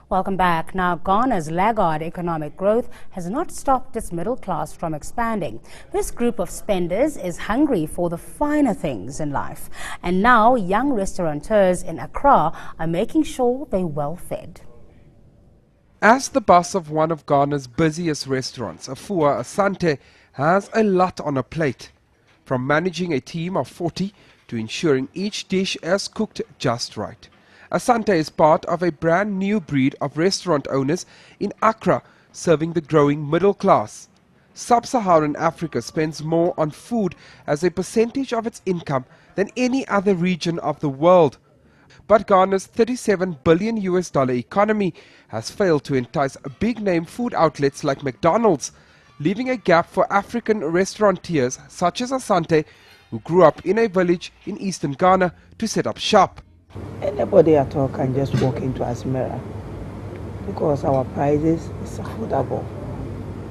Welcome back. Now, Ghana's laggard economic growth has not stopped its middle class from expanding. This group of spenders is hungry for the finer things in life. And now, young restaurateurs in Accra are making sure they're well fed. As the boss of one of Ghana's busiest restaurants, Afua Asante has a lot on her plate. From managing a team of 40 to ensuring each dish is cooked just right. Asante is part of a brand new breed of restaurant owners in Accra, serving the growing middle class. Sub-Saharan Africa spends more on food as a percentage of its income than any other region of the world. But Ghana's $37 billion economy has failed to entice big-name food outlets like McDonald's, leaving a gap for African restaurateurs such as Asante, who grew up in a village in eastern Ghana, to set up shop. Anybody at all can just walk into Asmera because our prices is affordable.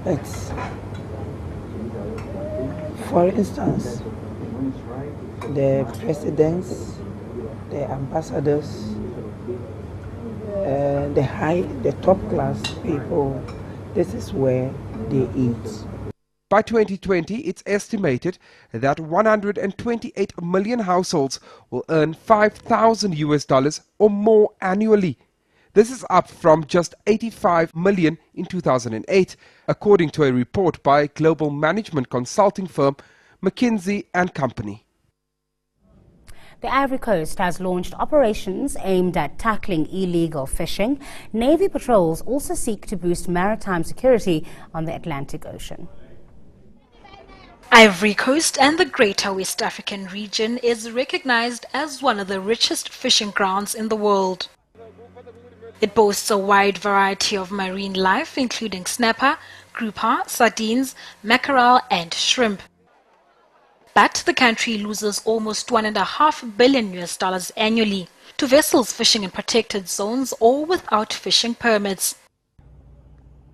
It's, for instance, the presidents, the ambassadors, the top class people, this is where they eat. By 2020, it's estimated that 128 million households will earn $5,000 or more annually. This is up from just 85 million in 2008, according to a report by global management consulting firm McKinsey & Company. The Ivory Coast has launched operations aimed at tackling illegal fishing. Navy patrols also seek to boost maritime security on the Atlantic Ocean. Ivory Coast and the Greater West African region is recognized as one of the richest fishing grounds in the world. It boasts a wide variety of marine life, including snapper, grouper, sardines, mackerel, and shrimp. But the country loses almost $1.5 billion annually to vessels fishing in protected zones or without fishing permits.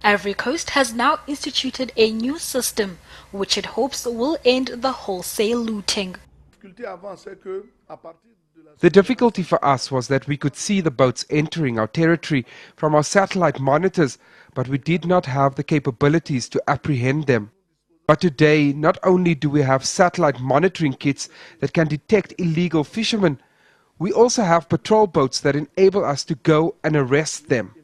Ivory Coast has now instituted a new system which it hopes will end the wholesale looting. The difficulty for us was that we could see the boats entering our territory from our satellite monitors, but we did not have the capabilities to apprehend them. But today, not only do we have satellite monitoring kits that can detect illegal fishermen, we also have patrol boats that enable us to go and arrest them.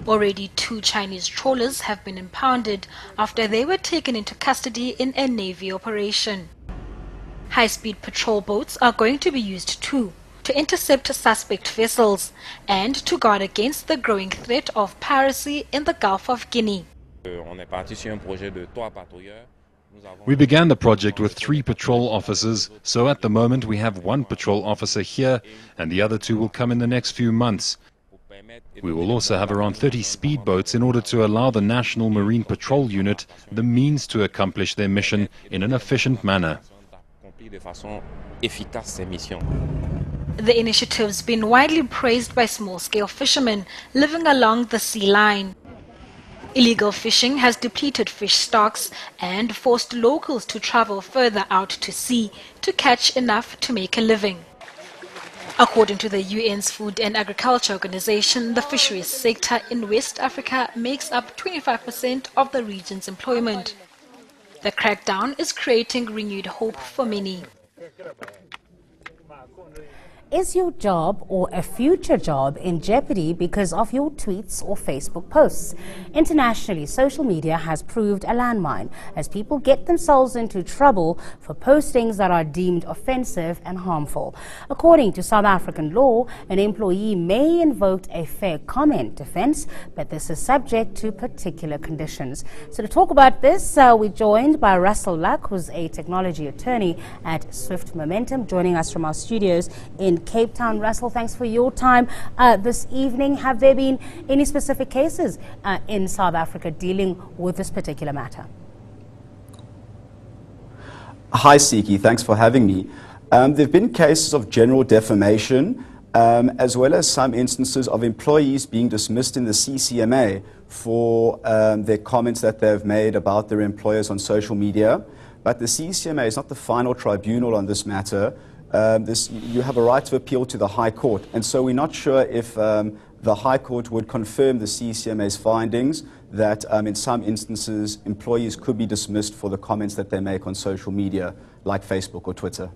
Already 2 Chinese trawlers have been impounded after they were taken into custody in a Navy operation. High-speed patrol boats are going to be used too, to intercept suspect vessels and to guard against the growing threat of piracy in the Gulf of Guinea. We began the project with 3 patrol officers, so at the moment we have 1 patrol officer here and the other 2 will come in the next few months. We will also have around 30 speedboats in order to allow the National Marine Patrol Unit the means to accomplish their mission in an efficient manner. The initiative's been widely praised by small-scale fishermen living along the sea line. Illegal fishing has depleted fish stocks and forced locals to travel further out to sea to catch enough to make a living. According to the UN's Food and Agriculture Organization, the fisheries sector in West Africa makes up 25% of the region's employment. The crackdown is creating renewed hope for many. Is your job or a future job in jeopardy because of your tweets or Facebook posts? Internationally, social media has proved a landmine as people get themselves into trouble for postings that are deemed offensive and harmful. According to South African law, an employee may invoke a fair comment defense, but this is subject to particular conditions. So to talk about this, we're joined by Russell Luck, who's a technology attorney at Swift Momentum, joining us from our studios in Cape Town. Russell, thanks for your time this evening. Have there been any specific cases in South Africa dealing with this particular matter? Hi, Siki. Thanks for having me. There have been cases of general defamation, as well as some instances of employees being dismissed in the CCMA for their comments that they've made about their employers on social media. But the CCMA is not the final tribunal on this matter. you have a right to appeal to the High Court. And so we're not sure if the High Court would confirm the CCMA's findings that in some instances employees could be dismissed for the comments that they make on social media like Facebook or Twitter.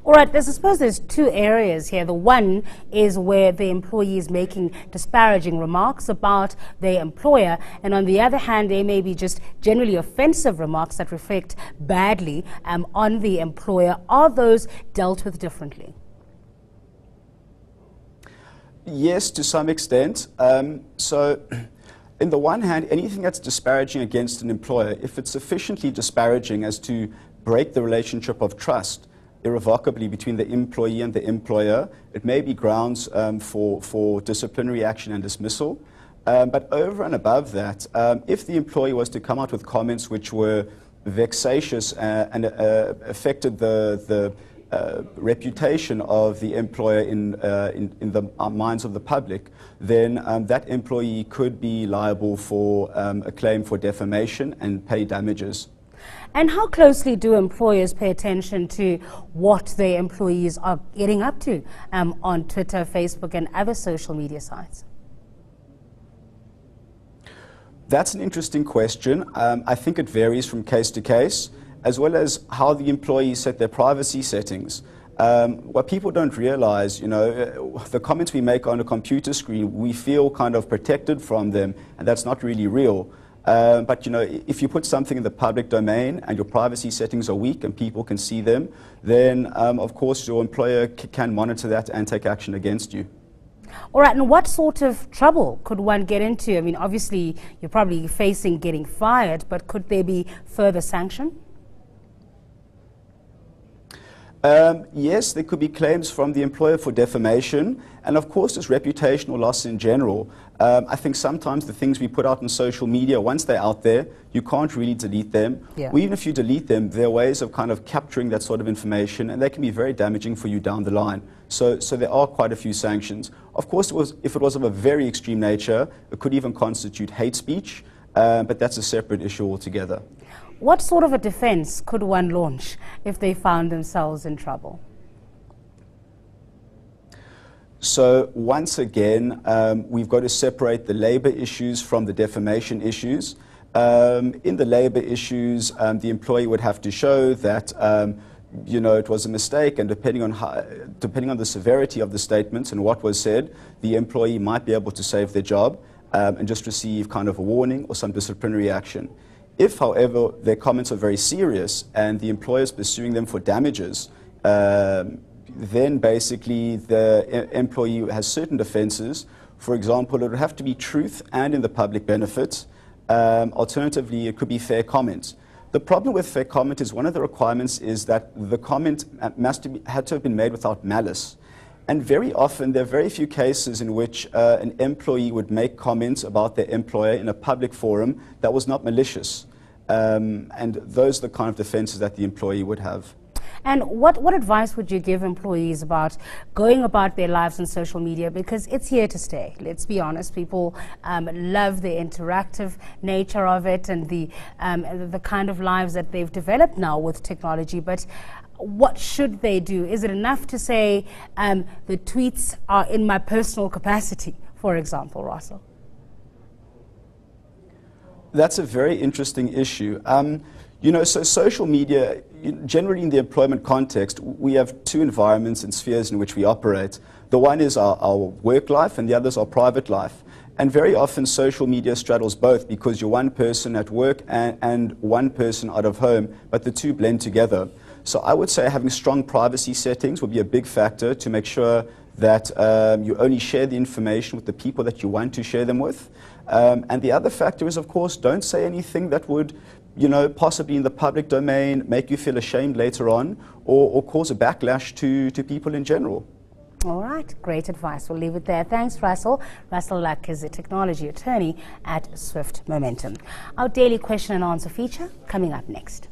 All right, I suppose there's two areas here. The one is where the employee is making disparaging remarks about their employer, and on the other hand, there may be just generally offensive remarks that reflect badly on the employer. Are those dealt with differently? Yes, to some extent. So, in the one hand, anything that's disparaging against an employer, if it's sufficiently disparaging as to break the relationship of trust irrevocably between the employee and the employer, it may be grounds for disciplinary action and dismissal. But over and above that, if the employee was to come out with comments which were vexatious and affected the reputation of the employer in the minds of the public, then that employee could be liable for a claim for defamation and pay damages. And how closely do employers pay attention to what their employees are getting up to on Twitter, Facebook, and other social media sites? That's an interesting question. I think it varies from case to case, as well as how the employees set their privacy settings. What people don't realize, the comments we make on a computer screen, we feel kind of protected from them, and that's not really real. But if you put something in the public domain and your privacy settings are weak and people can see them, then of course your employer can monitor that and take action against you. All right, and what sort of trouble could one get into? I mean, obviously you're probably facing getting fired, but could there be further sanction? Yes, there could be claims from the employer for defamation, and of course there's reputational loss in general. I think sometimes the things we put out on social media, once they're out there, you can't really delete them. Yeah. Or even if you delete them, there are ways of kind of capturing that sort of information, and they can be very damaging for you down the line. So there are quite a few sanctions. Of course, if it was of a very extreme nature, it could even constitute hate speech, but that's a separate issue altogether. What sort of a defense could one launch if they found themselves in trouble? So once again, we've got to separate the labor issues from the defamation issues. In the labor issues, the employee would have to show that it was a mistake, and depending on the severity of the statements and what was said, the employee might be able to save their job and just receive kind of a warning or some disciplinary action. If, however, their comments are very serious and the employer is pursuing them for damages, then basically the employee has certain defenses. For example, it would have to be truth and in the public benefit. Alternatively, it could be fair comment. The problem with fair comment is one of the requirements is that the comment had to have been made without malice. And very often, there are very few cases in which an employee would make comments about their employer in a public forum that was not malicious. And those are the kind of defenses that the employee would have. And what advice would you give employees about going about their lives on social media? Because it's here to stay. Let's be honest. People love the interactive nature of it and the kind of lives that they've developed now with technology. But what should they do? Is it enough to say the tweets are in my personal capacity, for example, Russell? That's a very interesting issue. So social media, generally in the employment context, we have two environments and spheres in which we operate. The one is our work life and the other is our private life. And very often social media straddles both because you're one person at work and one person out of home, but the two blend together. So I would say having strong privacy settings would be a big factor to make sure that you only share the information with the people that you want to share them with. And the other factor is, of course, don't say anything that would, possibly in the public domain, make you feel ashamed later on or cause a backlash to people in general. All right, great advice. We'll leave it there. Thanks, Russell. Russell Luck is a technology attorney at Swift Momentum. Our daily question and answer feature coming up next.